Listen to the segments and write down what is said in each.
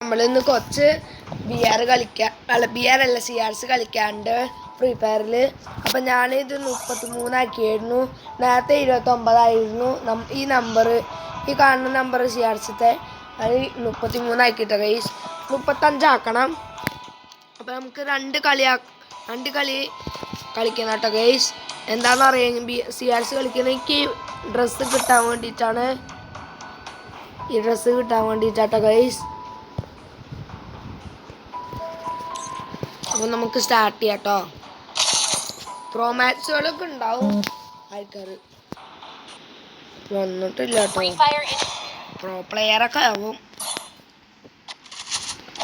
നമ്മളിന്ന് കുറച്ച് ബിആർ കളിക്കാൻ അല്ല ബിആർ അല്ല CRs കളിക്കാണ്ട് ഫ്രീ ഫയറിൽ. അപ്പം ഞാനിത് 33 ആക്കിയായിരുന്നു. നേരത്തെ 29 ആയിരുന്നു. ഈ നമ്പർ ഈ കാണുന്ന നമ്പർ CRsത്തെ അത് 33 ആക്കിയിട്ടോ ഗൈസ്. 35 ആക്കണം. അപ്പം നമുക്ക് രണ്ട് കളി കളിക്കണം കേട്ടോ ഗൈസ്. എന്താണെന്ന് അറിയാം CRs കളിക്കുന്ന എനിക്ക് ഡ്രസ്സ് കിട്ടാൻ വേണ്ടിയിട്ടാണ്. ഈ ഡ്രസ്സ് കിട്ടാൻ വേണ്ടിയിട്ടാട്ടോ ഗൈസ്. അപ്പോൾ നമുക്ക് സ്റ്റാർട്ട് ചെയ്യാം കേട്ടോ. പ്രോ മാച്ചുകളൊക്കെ ഉണ്ടാവും ആൾക്കാർ. വന്നിട്ടില്ല കേട്ടോ. പ്രോ പ്ലെയറൊക്കെ ആവും.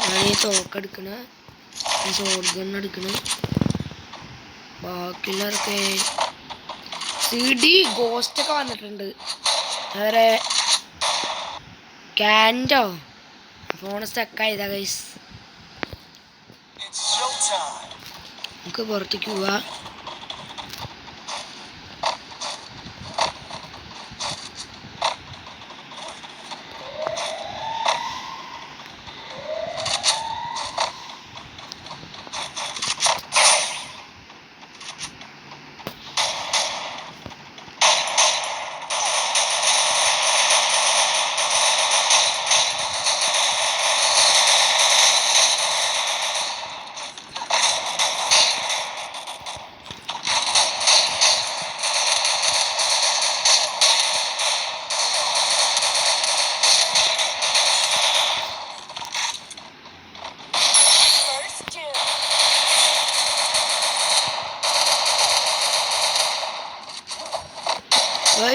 ഞാൻ ഈ തോക്കെടുക്കണ ഷോട്ട് ഗൺ എടുക്കണ ബാക്കിയുള്ളവരൊക്കെ CD ഗോസ്റ്റൊക്കെ വന്നിട്ടുണ്ട്. അവരെ ക്യാൻറ്റോ ഫോൺ സ്റ്റക്കായതാ ഗൈസ്. നമുക്ക് പുറത്തേക്ക് പോവാ.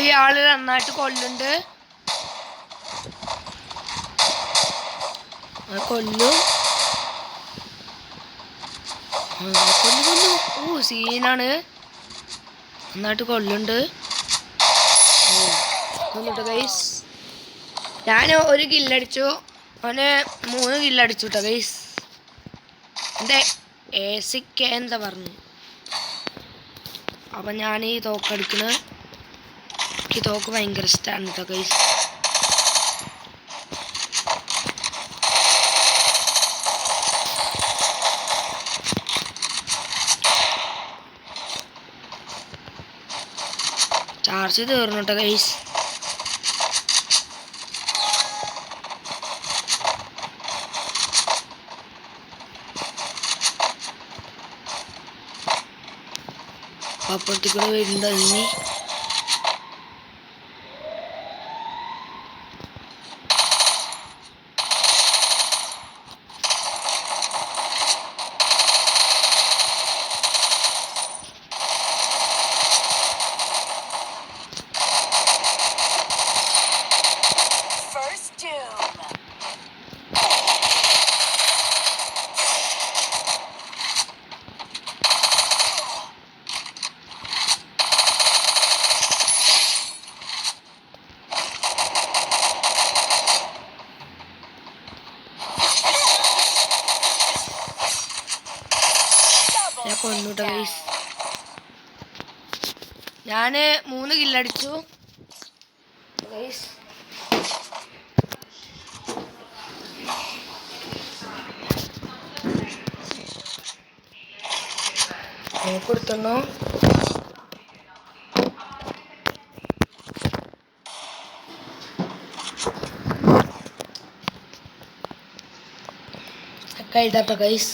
ഈ ആള് നന്നായിട്ട് കൊല്ലുണ്ട്. കൊല്ലും. ഓ സീനാണ്. നന്നായിട്ട് കൊല്ലുണ്ട്. കൊല്ലിട്ടോ ഗൈസ്. ഞാൻ ഒരു കില്ലടിച്ചു. അവന് 3 കില്ലടിച്ചു കേട്ടോ ഗൈസ്. എൻ്റെ ACK എന്താ പറഞ്ഞു. അപ്പം ഞാൻ ഈ തോക്കെടുക്കണ എനിക്ക് തോക്ക് ഭയങ്കര ഇഷ്ടമാണ് കേട്ടോ ഗൈസ്. ചാർജ് തീർന്നു കേട്ടോ ഗൈസ്. അപ്പുറത്തേക്കൂടെ വരുന്നുണ്ടോ ഇനി? കൊണ്ടുട്ടോ ഗൈസ്. ഞാൻ 3 കില്ലടിച്ചു ഗൈസ്. കൊടുത്തോ. കഴിഞ്ഞോ ഗൈസ്.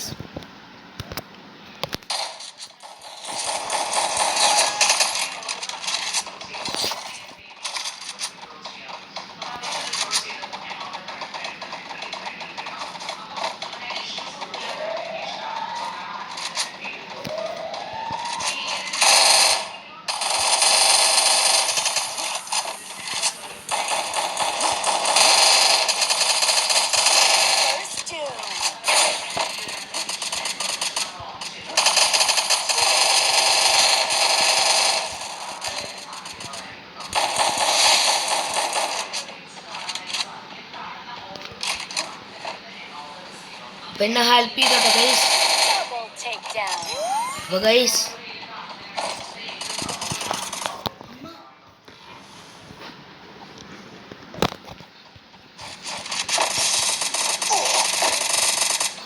പിന്നെ ഹെൽപ്പ് ചെയ്തോട്ടെ ഗൈസ്. അപ്പോൾ ഗൈസ്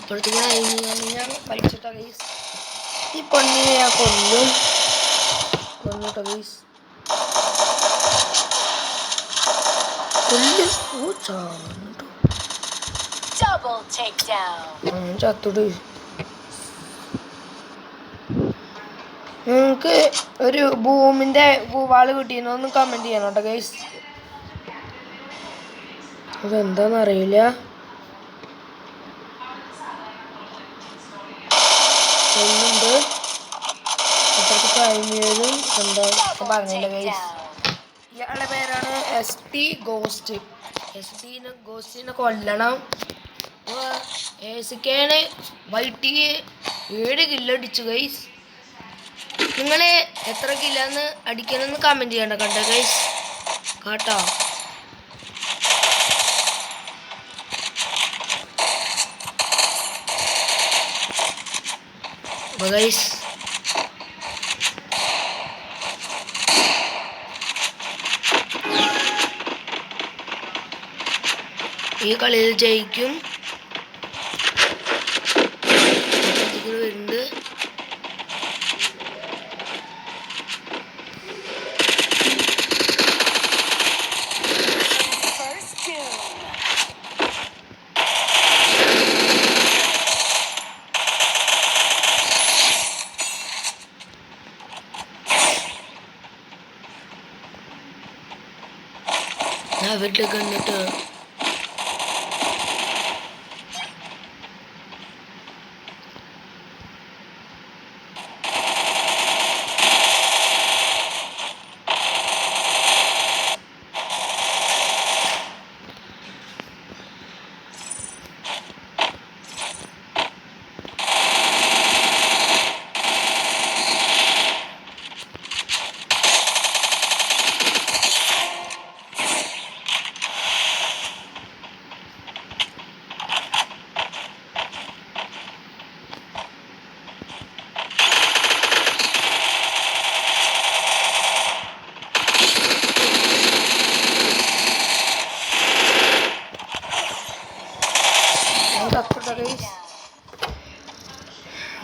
ഇപ്പോഴത്തെ കൂടെ ഞാൻ കളിച്ചിട്ടോ ഗൈസ്. ഈ പെണ്ണിനെ ഞാൻ കൊന്നിട്ടോ ഗൈസ്. ചത്തുട്. നിങ്ങൾക്ക് ഒരു ഭൂമിന്റെ ഭൂവാള് കിട്ടിയെന്ന് ഒന്ന് കമന്റ് ചെയ്യണം കേട്ടോ ഗൈസ്. അതെന്താന്നറിയില്ല. ഒന്നുണ്ട് അത്രയ്ക്ക് കഴിഞ്ഞതും എന്താ പറഞ്ഞില്ല ഗൈസ്. ഇയാളുടെ പേരാണ് ST ഗോസ്റ്റ്. ഗോസ്റ്റിനെ കൊല്ലണം. ഏസിക്കാണ് വൈറ്റിക്ക് 7 കില്ലടിച്ചു ഗൈസ്. നിങ്ങൾ എത്ര കില്ലെന്ന് അടിക്കണമെന്ന് കമൻറ്റ് ചെയ്യണ്ട കണ്ടോ ഗൈസ് കേട്ടോ. ഗൈസ് ഈ കളിയിൽ ജയിക്കും. വരുന്നുണ്ട്. ഞാൻ വീട്ടിലേക്ക് വന്നിട്ട്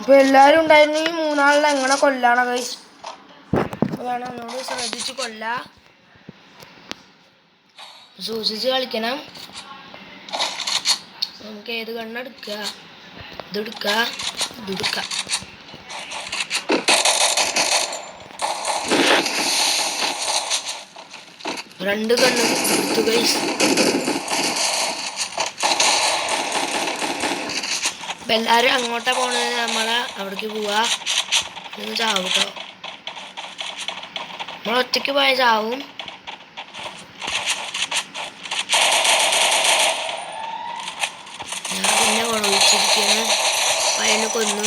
ഇപ്പൊ എല്ലാരും ഉണ്ടായിരുന്നു. ഈ 3 ആളിനെ എങ്ങനെ കൊല്ലാണ് ഗൈസ്. വേണം ഒന്നുകൂടി ശ്രദ്ധിച്ച് കൊല്ല. സൂക്ഷിച്ച് കളിക്കണം. നമുക്ക് ഏത് കണ്ണെടുക്കുക, ഇതെടുക്ക, ഇതെടുക്ക. രണ്ട് കണ്ണ് എടുത്തു ഗൈസ്. അപ്പം എല്ലാവരും അങ്ങോട്ടാ പോണത്. നമ്മളെ അവിടേക്ക് പോവാ. നിങ്ങൾ ചാവും കേട്ടോ. നമ്മൾ ഒറ്റയ്ക്ക് പോയാൽ ചാവും. ഞാൻ പിന്നെ കൊണവിച്ചിരിക്കുന്നു. പയ്യനെ കൊന്നു.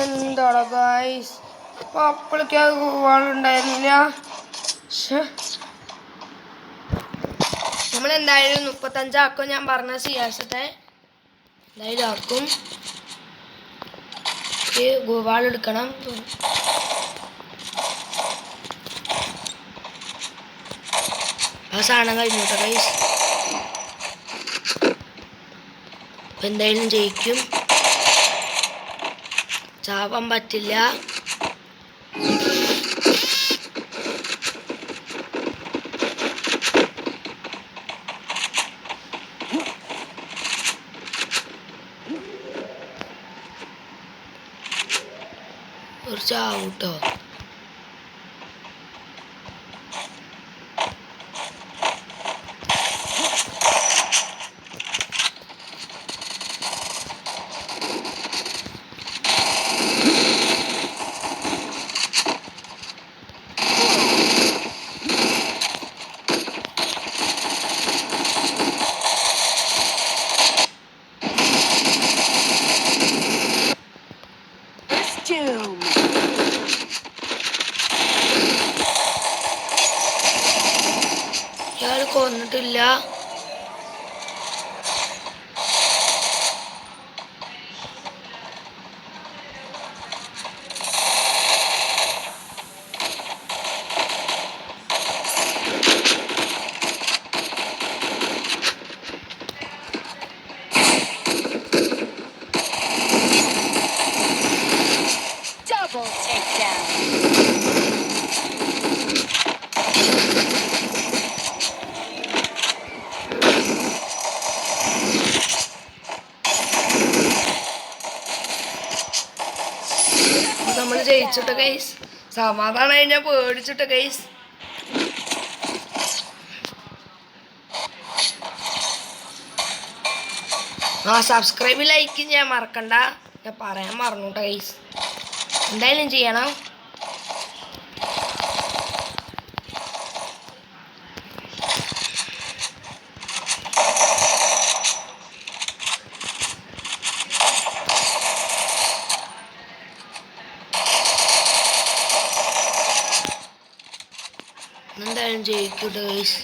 എന്താടാ ഗൈസ്, അപ്പോഴേക്ക് ആളുണ്ടായിരുന്നില്ല. നമ്മളെന്തായാലും 35 ആക്കും. ഞാൻ പറഞ്ഞ സിയാസത്തെ എന്തായാലും ആക്കും. ഗോവാളെടുക്കണം. ആ സാധനം കഴിഞ്ഞു കേട്ടോ ഗൈസ്. അപ്പം എന്തായാലും ജയിക്കും. ചാവാൻ പറ്റില്ല. ഒരു ചാവൂട്ടോ. കിട്ടില്ല. Double takedown. നമ്മൾ ജയിച്ചിട്ട് ഗൈസ്. സമാധാനം കഴിഞ്ഞാൽ പേടിച്ചിട്ട് ഗൈസ്. സബ്സ്ക്രൈബ് ലൈക്ക് ചെയ്യാൻ മറക്കണ്ട. ഞാൻ പറയാൻ മറന്നുട്ടോ ഗൈസ്. എന്തായാലും ചെയ്യണം. എന്തായാലും ജയിക്കൂട്ടോ ഗൈസ്.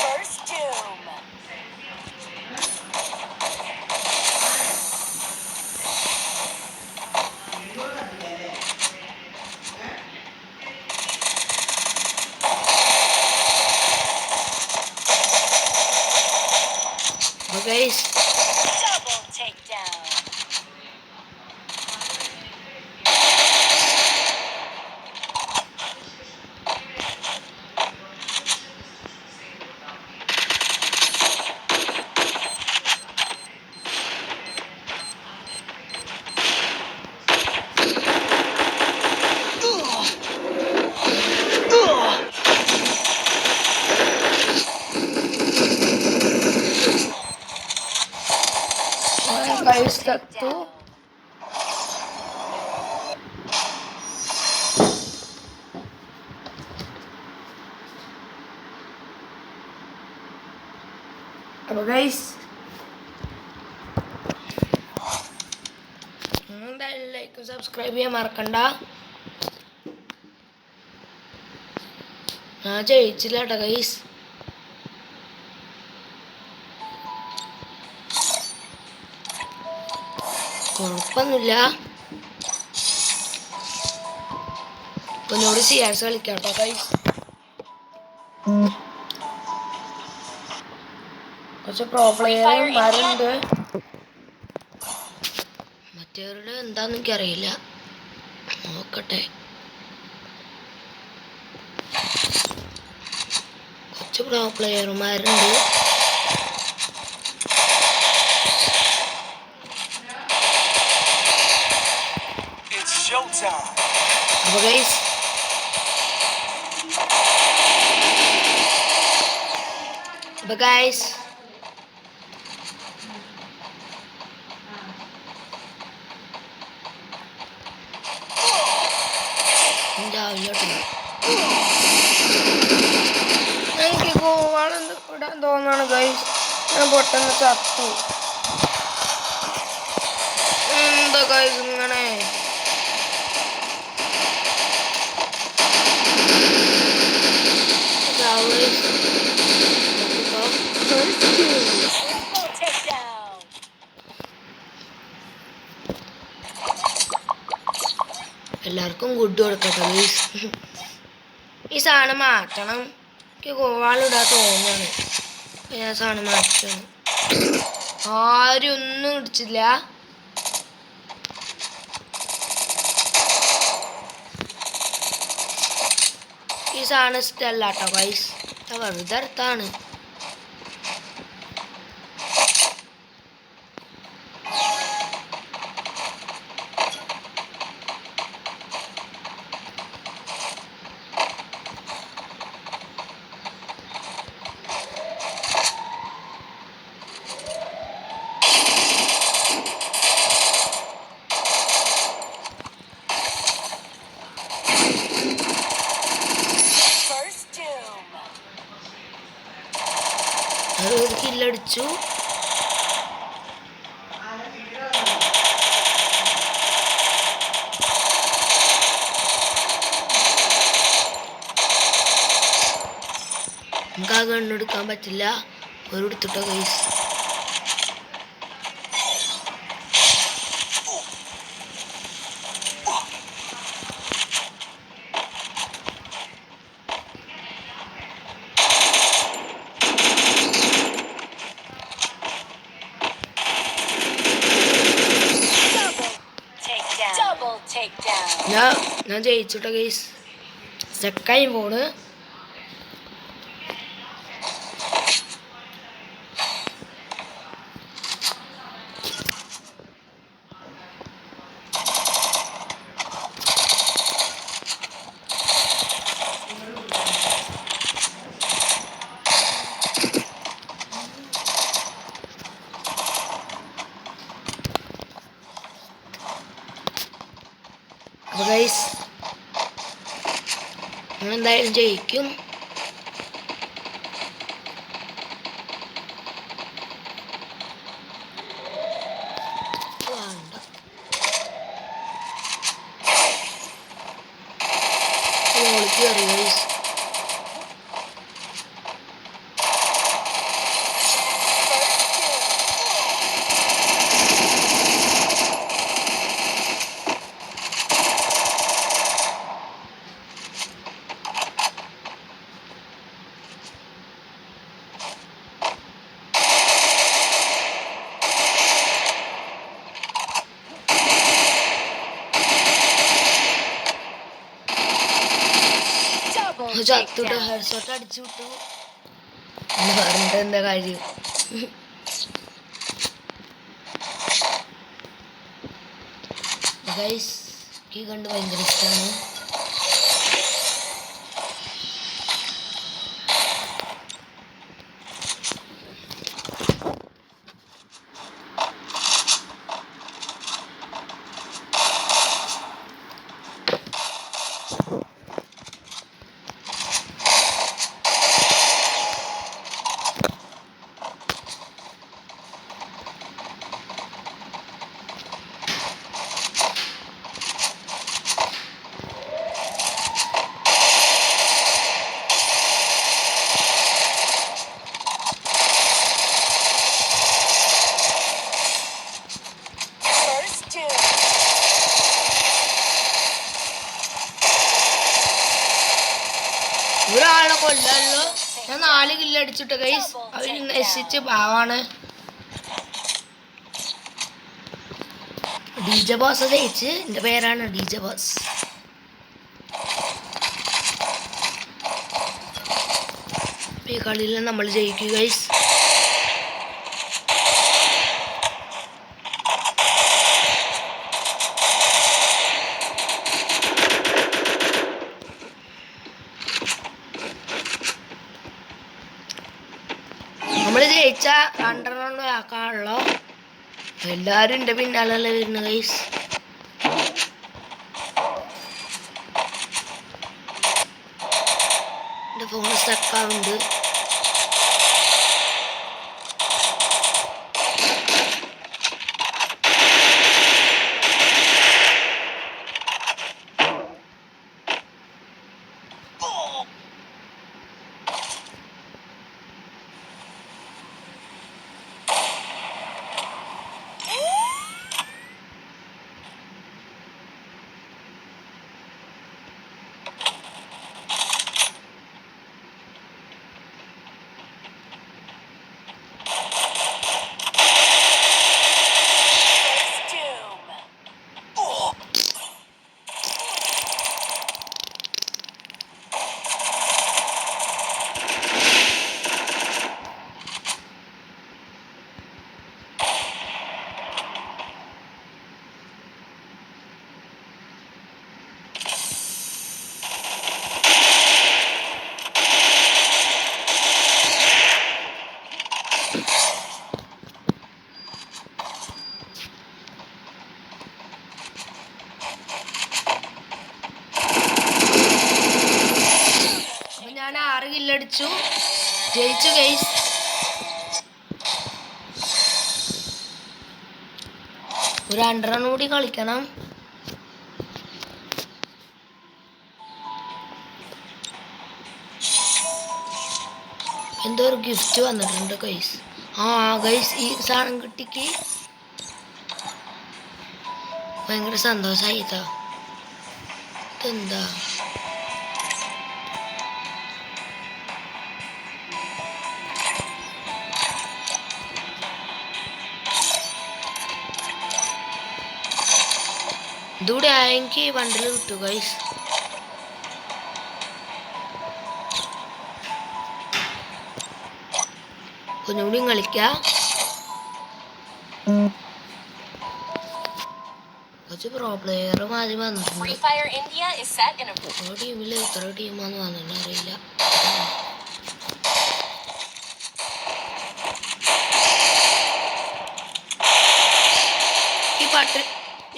First doom. അപ്പോൾ ഗൈസ് Double takedown. ഗൈസ് തത്തു. അപ്പോൾ ഗൈസ് എന്തായാലും ലൈക്കും സബ്സ്ക്രൈബ് ചെയ്യാൻ മറക്കണ്ട. ഞാൻ ജയിച്ചില്ല കേട്ടോ ഗൈസ്. കുഴപ്പമൊന്നുമില്ല. ഒന്നുകൂടി CRs കളിക്കാം കേട്ടോ ഗൈസ്. കുറച്ച് പ്രോബ്ലംമാരുണ്ട്. മറ്റവരുടെ എന്താന്ന് എനിക്കറിയില്ല. നോക്കട്ടെ. കുറച്ച് പ്ലേയർമാരുണ്ട്. അപ്പോൾ ഗൈസ് എനിക്ക് ഗോവാളെന്ത് ഇടാൻ തോന്നാണ് ഗൈസ്. ഞാൻ പൊട്ടെന്ന് ചത്തു. എന്താ ഗൈസ് ഇങ്ങനെ? Triple takedown. എല്ലാവർക്കും ഗുഡ് കൊടുക്കട്ടെ ഗൈസ്. ഈ സാധനം മാറ്റണം. എനിക്ക് ഗോവാളിടാൻ തോന്നുന്നു. ഞാൻ സാധനം മാറ്റണം. ആരും ഒന്നും ഇടിച്ചില്ല. ഈ സാധനം ഇഷ്ടമല്ല കേട്ടോ ഗൈസ്. വെറുതെ അടുത്താണ്. കില്ലടിച്ചു. നമുക്ക് ആ ഗണ്ണെടുക്കാൻ പറ്റില്ല. ഒരു എടുത്തിട്ടോ ഗൈസ്. Double takedown. ഞാൻ ജയിച്ചുട്ടോ ഗൈസ്. സെക്കായി പോണ്. അപ്പോൾ ഗൈസ് നമ്മൾ എന്തായാലും ജയിക്കും. ഗൈസ് ചത്തുട്ടോ. ഹെഡ്ഷോട്ട് അടിച്ചു വിട്ടു എന്ന് പറഞ്ഞിട്ട് എന്താ കാര്യം? ഗൈസ് ഈ കണ്ട് ഭയങ്കര ഇഷ്ടമാണ്. ഒരാളെ കൊല്ലാനല്ലോ. ഞാൻ 4 കില്ല് അടിച്ചിട്ട് ഗൈസ്. അവർ നശിച്ച് പാവാണ്. DJ ബോസ് ജയിച്ച്. എൻ്റെ പേരാണ് DJ ബോസ്. ഈ കളിയിൽ നമ്മൾ ജയിക്കും ഗൈസ്. നമ്മൾ ജയിച്ച 2 റൗണ്ട് ആക്കാണല്ലോ. എല്ലാവരും എൻ്റെ പിന്നാലല്ലേ വരുന്നു ഗൈസ്. എൻ്റെ ഫോൺ സ്റ്റക്കാവുണ്ട്. ഞാൻ 6 കില്ലടിച്ചു. ജയിച്ചു ഗൈസ്. ഒരു 2 റൺ കൂടി കളിക്കണം. എന്തോ ഒരു ഗിഫ്റ്റ് വന്നിട്ടുണ്ട് ഗൈസ്. ഗൈസ് ഈ സാധനം കിട്ടിക്ക് ഭയങ്കര സന്തോഷമായി. ഇതെന്താ? ഇതൂടെ ആയെങ്കിൽ ബണ്ടിൽ കിട്ടും ഗൈസ്. ഒന്നുകൂടി കളിക്കാം. കുറച്ച് പ്രോ പ്ലെയർ മാറി വന്നിട്ടുണ്ട്. Free Fire India is set in a ടീമിൽ ഇത്ര ടീമാന്ന് വന്നിട്ട് അറിയില്ല.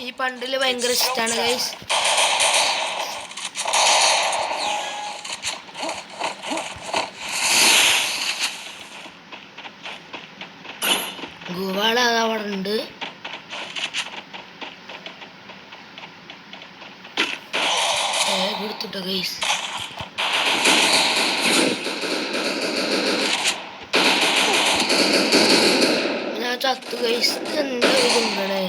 ഈ പണ്ടില് ഭയങ്കര ഇഷ്ടമാണ് ഗൈസ്. ഗോവാള അവിടെ ഉണ്ട്. കൊടുത്തിട്ടോ ഗൈസ്. ഞാൻ ചത്തു ഗൈസ്. എന്താ ഇതുണ്ടേ?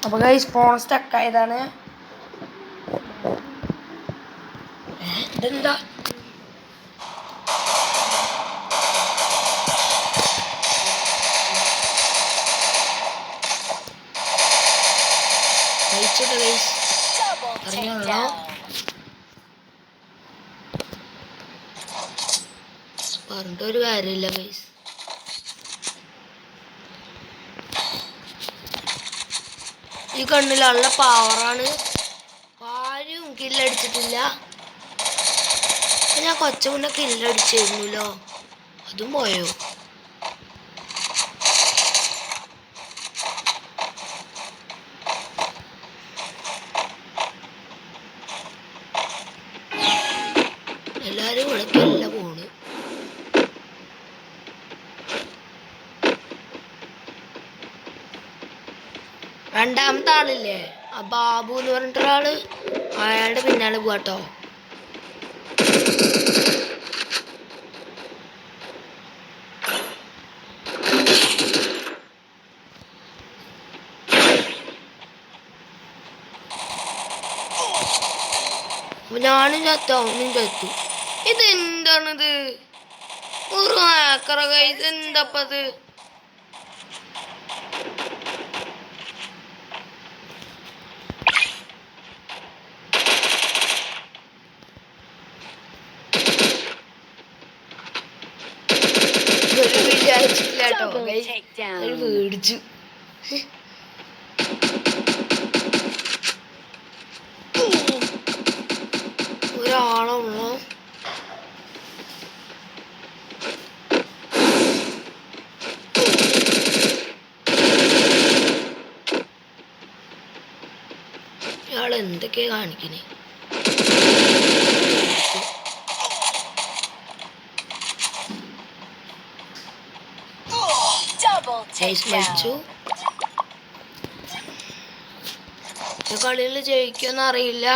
അപ്പൊ ഗൈസ് ഫോൺ സ്റ്റക്ക് ആയതാണ്. ഇതെന്താ? പറഞ്ഞിട്ടൊരു കാര്യമില്ല ഗൈസ്. ഈ കണ്ണിൽ നല്ല പവറാണ്. ആരും കില്ലടിച്ചിട്ടില്ല. ഞാൻ കൊച്ച മുന്നേ കില്ലടിച്ചിരുന്നല്ലോ. അതും പോയോ? എല്ലാരും ഇവിടെ കില്ല പോണ്. രണ്ടാമത്തെ ആളില്ലേ, ആ ബാബു എന്ന് പറഞ്ഞിട്ടൊരാള്, അയാളുടെ പിന്നാലെ പോവാട്ടോ. ഞാനും ചത്തു, അവനും ചത്തു. ഇതെന്താണിത്? ഒരു ഹാക്കറ ഗൈസ്. എന്താപ്പത്? വിചാരിച്ചിട്ടില്ലാട്ടോ മേടിച്ചു. ഒരാളുള്ളൂ. ഇയാൾ എന്തൊക്കെയാ കാണിക്കണേ? മരിച്ചു. കളിയിൽ ജയിക്കുമെന്ന് അറിയില്ല.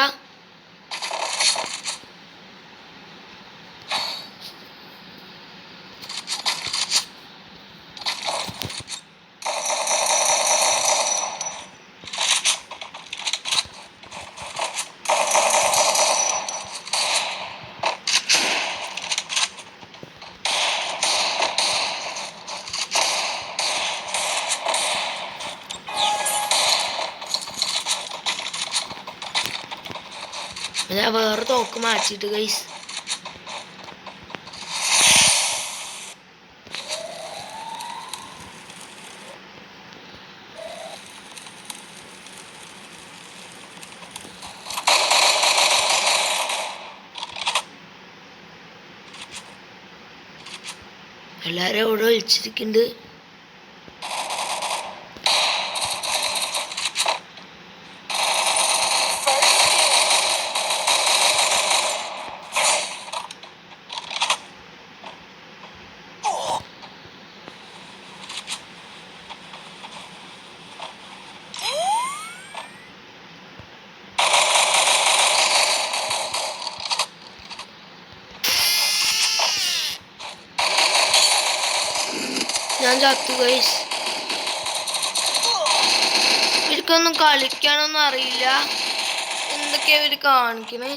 ഞാൻ വേറെ തോക്ക് മാറ്റിയിട്ട് ഗൈസ്. എല്ലാരും ഇവിടെ വിളിച്ചിരിക്കുന്നുണ്ട്. ഞാൻ ചത്തു ഗൈസ്. ഇവർക്കൊന്നും കളിക്കാനൊന്നും അറിയില്ല. എന്തൊക്കെയാ ഇവര് കാണിക്കണേ?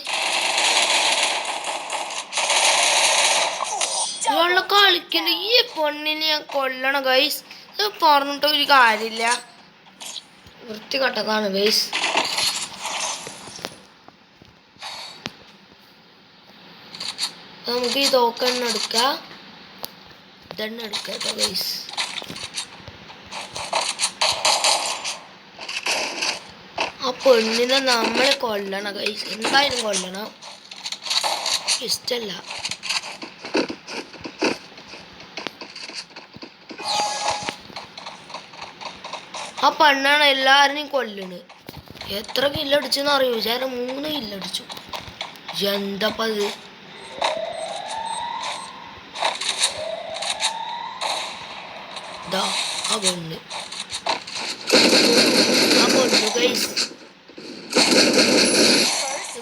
ഇവളെ കളിക്കണ്ട. ഈ പൊണ്ണിനെ ഞാൻ കൊല്ലണം ഗൈസ്. ഇത് പറഞ്ഞിട്ട് ഒരു കാര്യമില്ല. വൃത്തികെട്ടതാണ് ഗൈസ്. നമുക്ക് ഈ തോക്കെണ്ണ എടുക്കാം. ഇതെണ്ണ എടുക്കാം ഗൈസ്. ആ പെണ്ണിനെ നമ്മളെ കൊല്ലണം ഗൈസ്. എന്തായാലും കൊല്ലണം. ഇഷ്ടല്ല. ആ പെണ്ണാണ് എല്ലാവരെയും കൊല്ലണ്. എത്ര കില്ലടിച്ചെന്ന് അറിയോ? വിചാരം 3 കില്ലടിച്ചു. എന്തപ്പത്? ആ പെണ്ണ് ഗൈസ്.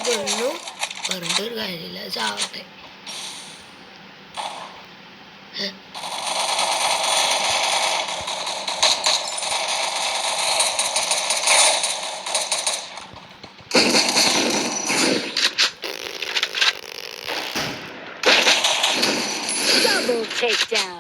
പെണ്ണു പറഞ്ഞിട്ടൊരു കാര്യമില്ല. ചാവട്ടെ. Double takedown.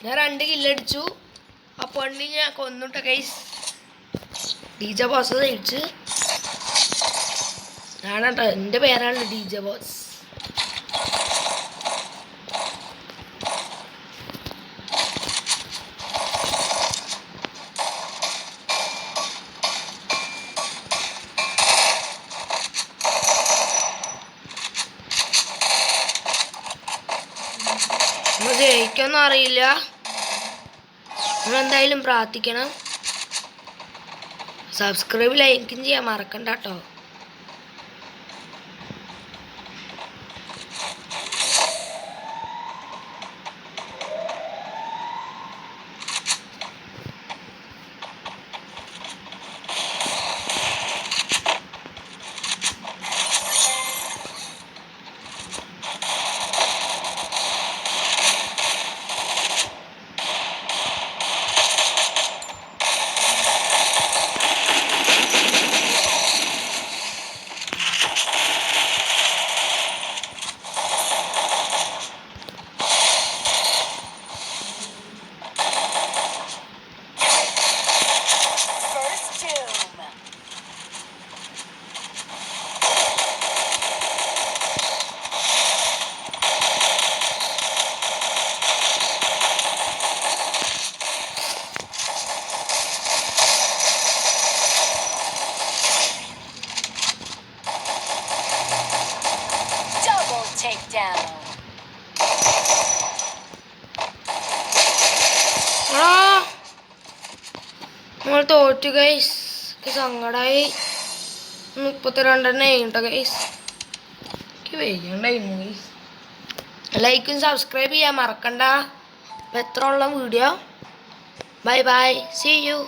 ഞാൻ 2 കില്ലടിച്ചു. ആ പെണ്ണി ഞാൻ കൊന്നിട്ട ഗൈസ്. DJ ബോസ് ജയിച്ച്. ഞാനാട്ടോ, എൻ്റെ പേരാണ് DJ ബോസ്. ജയിക്കൊന്നും അറിയില്ല. നമ്മളെന്തായാലും പ്രാർത്ഥിക്കണം. സബ്സ്ക്രൈബ് ലൈക്കും ചെയ്യാൻ മറക്കണ്ട കേട്ടോ. Takedown. നമ്മൾ തോറ്റു ഗൈസ്. സങ്കടായി. 32 കേട്ടോ ഗൈസ്. എനിക്ക് വയ്യണ്ടായിരുന്നു ഗൈസ്. ലൈക്കും സബ്സ്ക്രൈബ് ചെയ്യാൻ മറക്കണ്ട. എത്ര ഉള്ള video. Bye bye. See U.